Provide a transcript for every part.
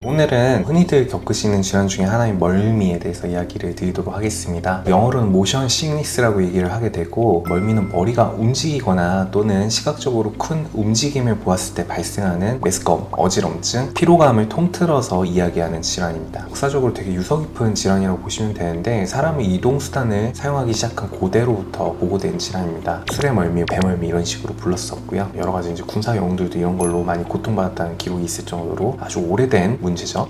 오늘은 흔히들 겪으시는 질환 중에 하나인 멀미에 대해서 이야기를 드리도록 하겠습니다. 영어로는 모션 시크니스라고 얘기를 하게 되고, 멀미는 머리가 움직이거나 또는 시각적으로 큰 움직임을 보았을 때 발생하는 메스꺼움, 어지럼증, 피로감을 통틀어서 이야기하는 질환입니다. 역사적으로 되게 유서 깊은 질환이라고 보시면 되는데, 사람의 이동수단을 사용하기 시작한 고대로부터 보고된 질환입니다. 수레멀미, 배멀미 이런 식으로 불렀었고요. 여러 가지 이제 군사 영웅들도 이런 걸로 많이 고통받았다는 기록이 있을 정도로 아주 오래된 문제죠.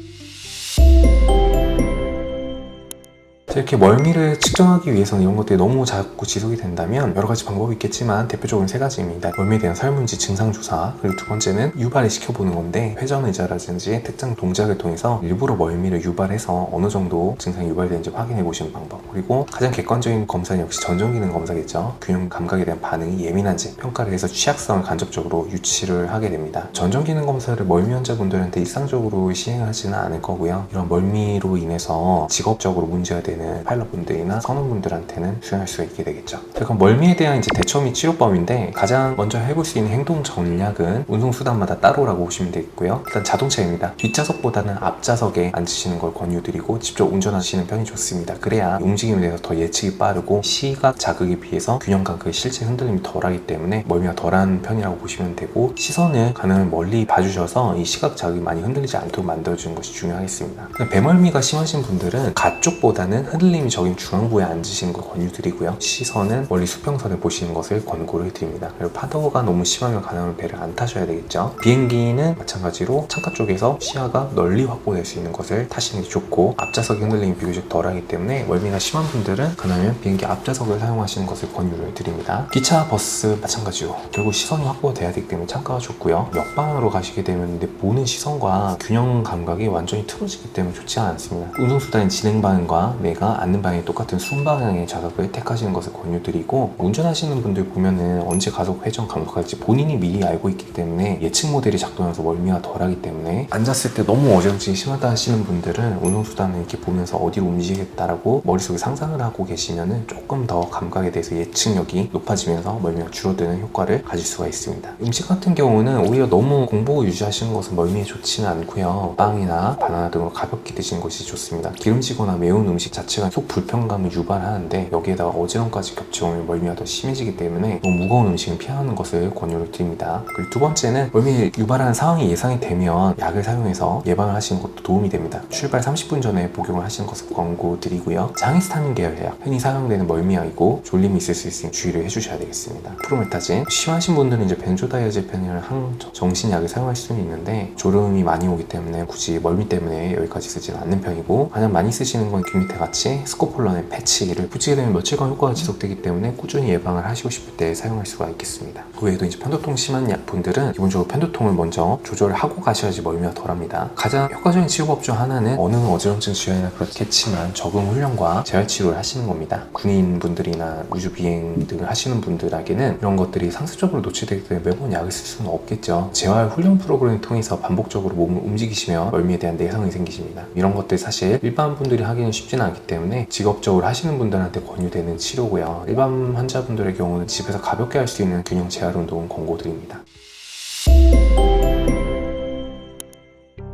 이렇게 멀미를 측정하기 위해서는 이런 것들이 너무 자꾸 지속이 된다면 여러 가지 방법이 있겠지만 대표적으로 세 가지입니다. 멀미에 대한 설문지 증상조사, 그리고 두 번째는 유발을 시켜보는 건데, 회전의자라든지 특정 동작을 통해서 일부러 멀미를 유발해서 어느 정도 증상이 유발되는지 확인해 보시는 방법, 그리고 가장 객관적인 검사는 역시 전정기능 검사겠죠. 균형 감각에 대한 반응이 예민한지 평가를 해서 취약성을 간접적으로 유치를 하게 됩니다. 전정기능 검사를 멀미 환자분들한테 일상적으로 시행하지는 않을 거고요. 이런 멀미로 인해서 직업적으로 문제가 되는 파일럿분들이나 선원분들한테는 수행할 수가 있게 되겠죠. 그럼 멀미에 대한 이제 대처 및 치료법인데, 가장 먼저 해볼 수 있는 행동 전략은 운송수단마다 따로라고 보시면 되겠고요. 일단 자동차입니다. 뒷좌석보다는 앞좌석에 앉으시는 걸 권유드리고 직접 운전하시는 편이 좋습니다. 그래야 움직임에 대해서 더 예측이 빠르고 시각 자극에 비해서 균형 감각의 실제 흔들림이 덜하기 때문에 멀미가 덜한 편이라고 보시면 되고, 시선을 가능한 멀리 봐주셔서 이 시각 자극이 많이 흔들리지 않도록 만들어주는 것이 중요하겠습니다. 배멀미가 심하신 분들은 가쪽보다는 흔들림이 적인 중앙부에 앉으시는 걸 권유드리고요. 시선은 멀리 수평선을 보시는 것을 권고를 드립니다. 그리고 파도가 너무 심하면 가능하면 배를 안 타셔야 되겠죠. 비행기는 마찬가지로 창가 쪽에서 시야가 널리 확보될 수 있는 것을 타시는 게 좋고, 앞좌석의 흔들림이 비교적 덜하기 때문에 멀미가 심한 분들은 가능하면 비행기 앞좌석을 사용하시는 것을 권유를 드립니다. 기차, 버스 마찬가지로 결국 시선이 확보돼야 되기 때문에 창가가 좋고요. 옆방으로 가시게 되면 보는 시선과 균형 감각이 완전히 틀어지기 때문에 좋지 않습니다. 운송수단의 진행 방향과 내가 앉는 방향이 똑같은 순방향의 좌석을 택하시는 것을 권유드리고, 운전하시는 분들 보면은 언제 가속 회전 감속할지 본인이 미리 알고 있기 때문에 예측 모델이 작동해서 멀미가 덜하기 때문에, 앉았을 때 너무 어지럼증이 심하다 하시는 분들은 운송수단을 이렇게 보면서 어디로 움직이겠다라고 머릿속에 상상을 하고 계시면은 조금 더 감각에 대해서 예측력이 높아지면서 멀미가 줄어드는 효과를 가질 수가 있습니다. 음식 같은 경우는 오히려 너무 공복을 유지하시는 것은 멀미에 좋지는 않고요. 빵이나 바나나 등으로 가볍게 드시는 것이 좋습니다. 기름지거나 매운 음식 자체가 속 불편감을 유발하는데, 여기에다가 어지럼까지 겹쳐오면 멀미가 더 심해지기 때문에 너무 무거운 음식은 피하는 것을 권유를 드립니다. 그리고 두 번째는 멀미 유발하는 상황이 예상이 되면 약을 사용해서 예방을 하시는 것도 도움이 됩니다. 출발 30분 전에 복용을 하시는 것을 권고드리고요. 장히스타민 계열 약, 흔히 사용되는 멀미약이고 졸림이 있을 수 있으니 주의를 해주셔야 되겠습니다. 프로메타진, 심하신 분들은 이제 벤조다이아제펜이라는 항정신약을 사용할 수는 있는데, 졸음이 많이 오기 때문에 굳이 멀미 때문에 여기까지 쓰지는 않는 편이고, 가장 많이 쓰시는 건 균밑에 같이 스코폴런의 패치를 붙이게 되면 며칠간 효과가 지속되기 때문에 꾸준히 예방을 하시고 싶을 때 사용할 수가 있겠습니다. 그 외에도 이제 편도통 심한 분들은 기본적으로 편도통을 먼저 조절을 하고 가셔야지 멀미가 덜합니다. 가장 효과적인 치료법 중 하나는 어느 어지럼증 질환이나 그렇겠지만 적응 훈련과 재활 치료를 하시는 겁니다. 군인분들이나 우주 비행 등을 하시는 분들에게는 이런 것들이 상습적으로 노출되기 때문에 매번 약을 쓸 수는 없겠죠. 재활 훈련 프로그램을 통해서 반복적으로 몸을 움직이시면 멀미에 대한 내성이 생기십니다. 이런 것들 사실 일반 분들이 하기는 쉽지는 않기 때문에 직업적으로 하시는 분들한테 권유되는 치료고요. 일반 환자분들의 경우는 집에서 가볍게 할 수 있는 균형 재활 운동은 권고드립니다.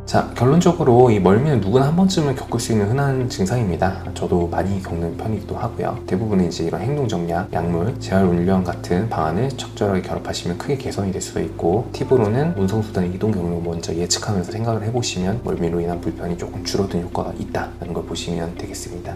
자, 결론적으로 이 멀미는 누구나 한 번쯤은 겪을 수 있는 흔한 증상입니다. 저도 많이 겪는 편이기도 하고요. 대부분은 이제 이런 행동 정략, 약물, 재활 훈련 같은 방안을 적절하게 결합하시면 크게 개선이 될 수가 있고, 팁으로는 운송수단의 이동 경로를 먼저 예측하면서 생각을 해보시면 멀미로 인한 불편이 조금 줄어든 효과가 있다는 걸 보시면 되겠습니다.